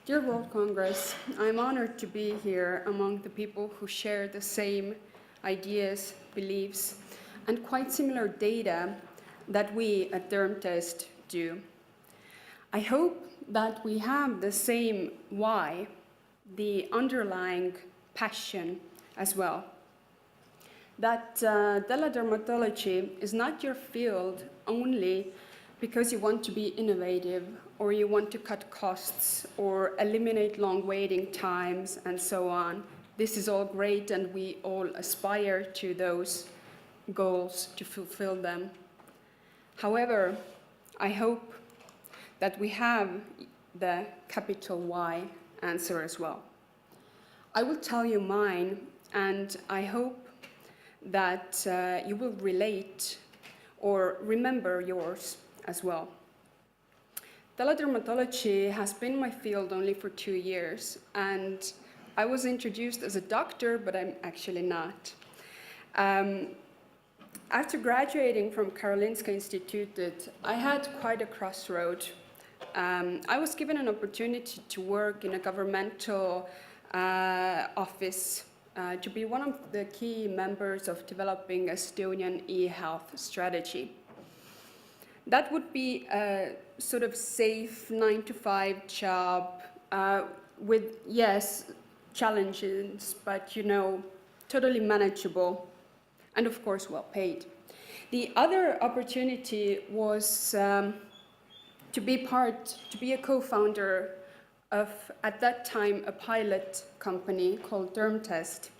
Dear World Congress, I'm honored to be here among the people who share the same ideas, beliefs, and quite similar data that we at Dermtest do. I hope that we have the same why, the underlying passion as well. That teledermatology is not your field only because you want to be innovative or you want to cut costs or eliminate long waiting times and so on. This is all great and we all aspire to those goals to fulfill them. However, I hope that we have the capital Y answer as well. I will tell you mine, and I hope that you will relate or remember yours as well. Teledermatology has been my field only for 2 years, and I was introduced as a doctor, but I'm actually not. After graduating from Karolinska Institutet, I had quite a crossroad. I was given an opportunity to work in a governmental office to be one of the key members of developing Estonian e-health strategy. That would be a sort of safe 9-to-5 job with, yes, challenges, but totally manageable and of course well paid. The other opportunity was to be a co-founder of, at that time, a pilot company called Dermtest.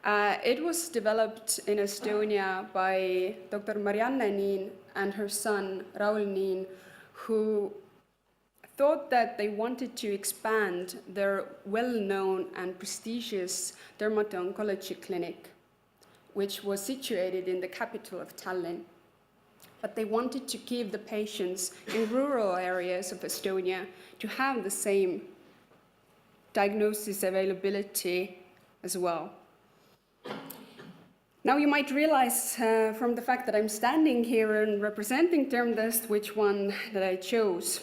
It was developed in Estonia by Dr. Marianne Niin and her son, Raul Niin, who thought that they wanted to expand their well-known and prestigious dermato-oncology clinic, which was situated in the capital of Tallinn. But they wanted to keep the patients in rural areas of Estonia to have the same diagnosis availability as well. Now you might realize from the fact that I'm standing here and representing Dermtest which one that I chose.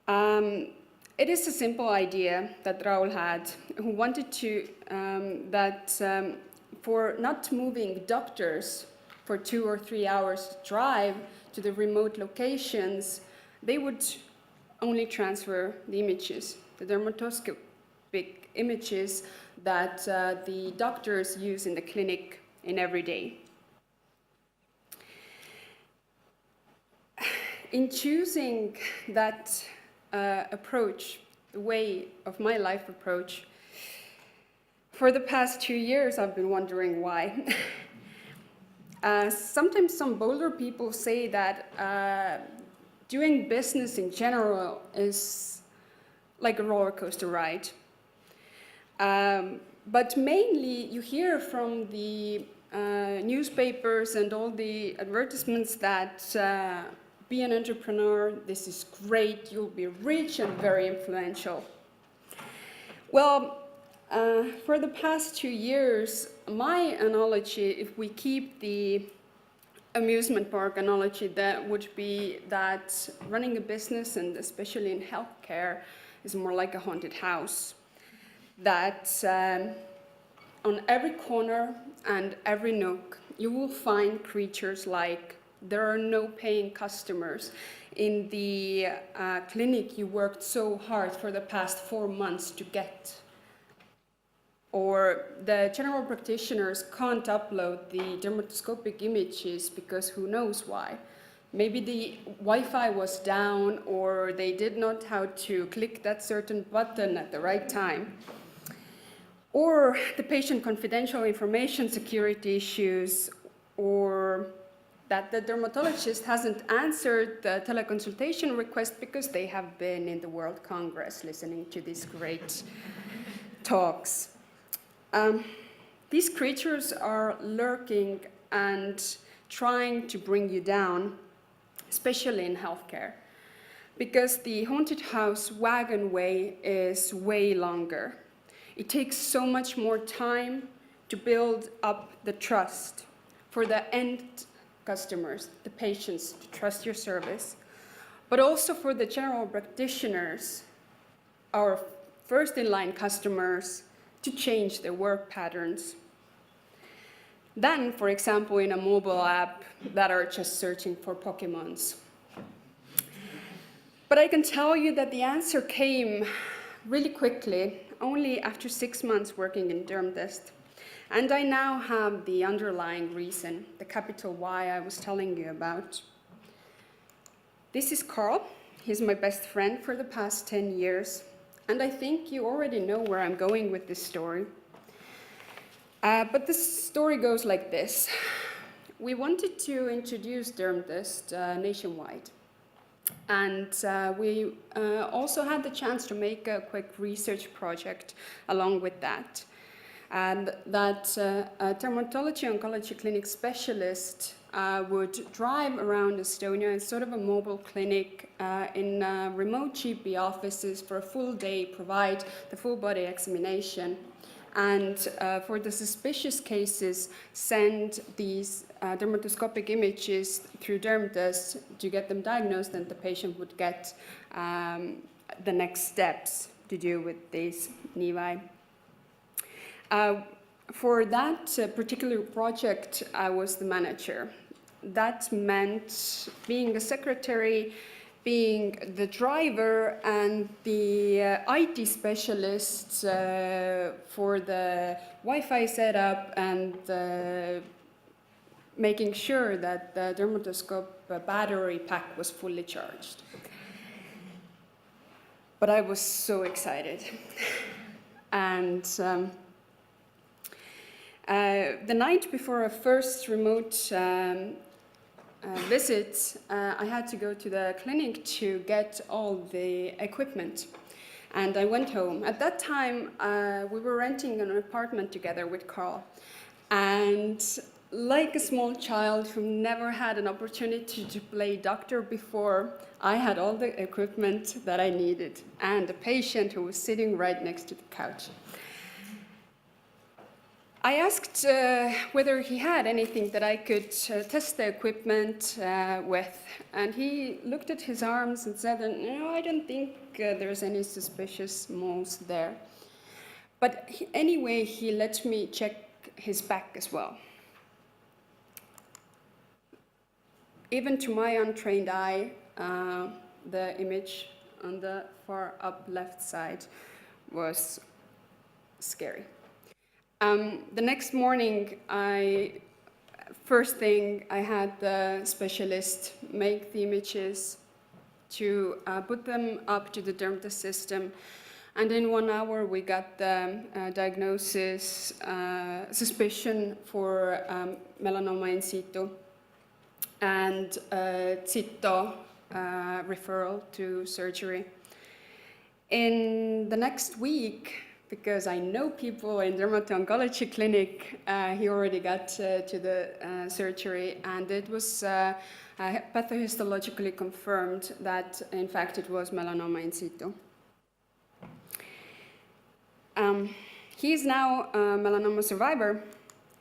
It is a simple idea that Raul had, who wanted to, for not moving doctors for 2 or 3 hours drive to the remote locations, they would only transfer the images, the dermatoscopic images that the doctors use in the clinic in every day. In choosing that approach, the way of my life approach, for the past 2 years I've been wondering why. Sometimes some bolder people say that doing business in general is like a roller coaster ride. But mainly you hear from the newspapers and all the advertisements that be an entrepreneur, this is great, you'll be rich and very influential. Well, for the past 2 years, my analogy, if we keep the amusement park analogy, that would be that running a business, and especially in healthcare, is more like a haunted house. That on every corner and every nook, you will find creatures like there are no paying customers. In the clinic you worked so hard for the past 4 months to get. Or the general practitioners can't upload the dermatoscopic images because who knows why. Maybe the Wi-Fi was down or they did not know how to click that certain button at the right time. Or the patient confidential information security issues, or that the dermatologist hasn't answered the teleconsultation request because they have been in the World Congress listening to these great talks. These creatures are lurking and trying to bring you down, especially in healthcare, because the haunted house wagon way is way longer. It takes so much more time to build up the trust for the end customers, the patients, to trust your service, but also for the general practitioners our first-in-line customers to change their work patterns. Then, for example, in a mobile app that are just searching for Pokemons. But I can tell you that the answer came really quickly, only after 6 months working in Dermtest. And I now have the underlying reason, the capital Y I was telling you about. This is Carl. He's my best friend for the past 10 years. And I think you already know where I'm going with this story. But this story goes like this. We wanted to introduce Dermtest nationwide. And we also had the chance to make a quick research project along with that. And that a dermatology oncology clinic specialist would drive around Estonia in sort of a mobile clinic in remote GP offices for a full day, provide the full body examination, and for the suspicious cases, send these dermatoscopic images through Dermtest to get them diagnosed, and the patient would get the next steps to do with these nevi. For that particular project, I was the manager. That meant being a secretary, being the driver, and the IT specialist for the Wi-Fi setup and making sure that the dermatoscope battery pack was fully charged. But I was so excited. And the night before our first remote visit, I had to go to the clinic to get all the equipment. And I went home. At that time, we were renting an apartment together with Carl. And like a small child who never had an opportunity to play doctor before, I had all the equipment that I needed, and a patient who was sitting right next to the couch. I asked whether he had anything that I could test the equipment with, and he looked at his arms and said, no, I don't think there's any suspicious moles there. But anyway, he let me check his back as well. Even to my untrained eye, the image on the far up left side was scary. The next morning, first thing, I had the specialist make the images to put them up to the Dermtest system. And in 1 hour, we got the diagnosis, suspicion for melanoma in situ, and CITO referral to surgery. In the next week, because I know people in dermato-oncology clinic, he already got to the surgery, and it was pathophysiologically confirmed that, in fact, it was melanoma in situ. He is now a melanoma survivor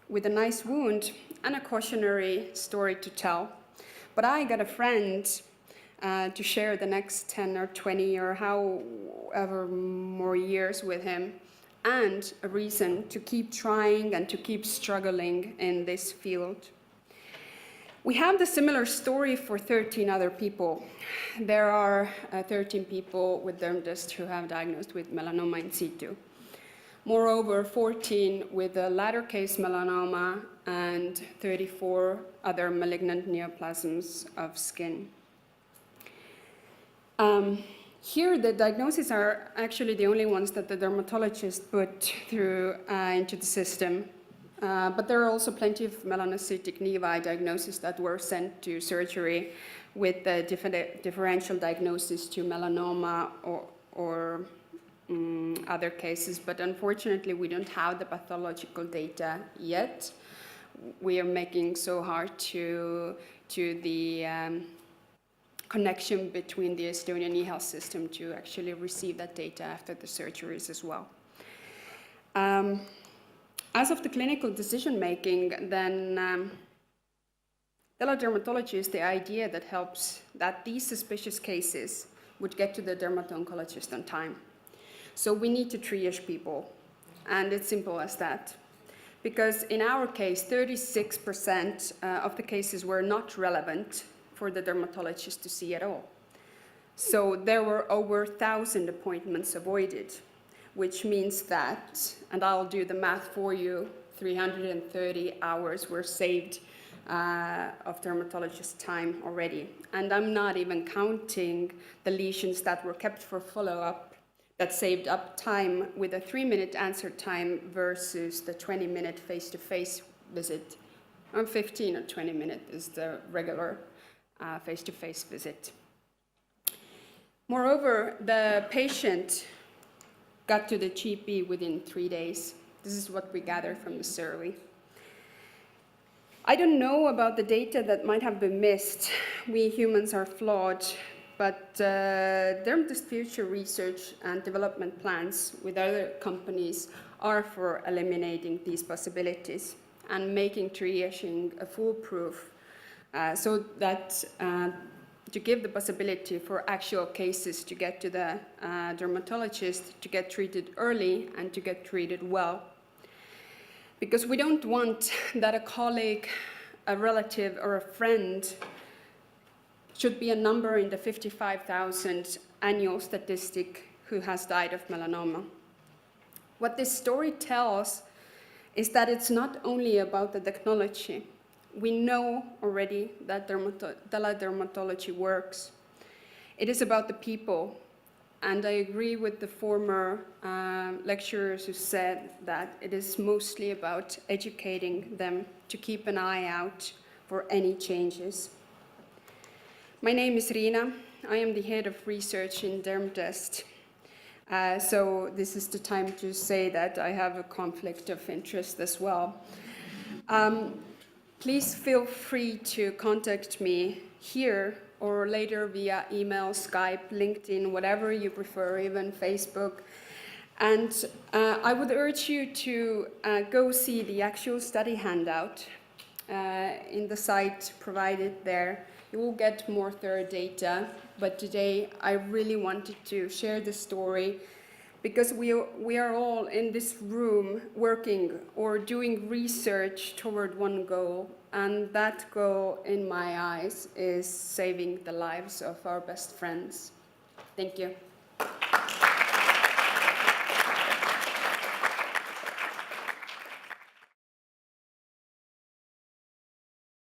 with a nice wound and a cautionary story to tell. But I got a friend to share the next 10 or 20 or however more years with him, and a reason to keep trying and to keep struggling in this field. We have the similar story for 13 other people. There are 13 people with Dermtest who have diagnosed with melanoma in situ. Moreover, 14 with a latter case melanoma and 34 other malignant neoplasms of skin. Here, the diagnoses are actually the only ones that the dermatologist put through into the system. But there are also plenty of melanocytic nevi diagnoses that were sent to surgery with the differential diagnosis to melanoma or other cases. But unfortunately, we don't have the pathological data yet. We are making so hard to the connection between the Estonian e-health system to actually receive that data after the surgeries as well. As of the clinical decision-making, then teledermatology is the idea that helps that these suspicious cases would get to the dermato-oncologist on time. So we need to triage people, and it's simple as that. Because in our case, 36% of the cases were not relevant for the dermatologist to see at all. So there were over 1,000 appointments avoided, which means that, and I'll do the math for you, 330 hours were saved of dermatologist time already. And I'm not even counting the lesions that were kept for follow-up that saved up time with a 3-minute answer time versus the 20-minute face-to-face visit. 15 or 20 minutes is the regular face-to-face visit. Moreover, the patient got to the GP within 3 days. This is what we gathered from the survey. I don't know about the data that might have been missed. We humans are flawed, but Dermtest future research and development plans with other companies are for eliminating these possibilities and making triaging a foolproof so that to give the possibility for actual cases to get to the dermatologist, to get treated early and to get treated well. Because we don't want that a colleague, a relative, or a friend should be a number in the 55,000 annual statistic who has died of melanoma. What this story tells is that it's not only about the technology. We know already that teledermatology works. It is about the people. And I agree with the former lecturers who said that it is mostly about educating them to keep an eye out for any changes. My name is Riina. I am the head of research in Dermtest. So this is the time to say that I have a conflict of interest as well. Please feel free to contact me here or later via email, Skype, LinkedIn, whatever you prefer, even Facebook. And I would urge you to go see the actual study handout in the site provided there. You will get more thorough data, but today I really wanted to share the story because we are all in this room working or doing research toward one goal, and that goal, in my eyes, is saving the lives of our best friends. Thank you.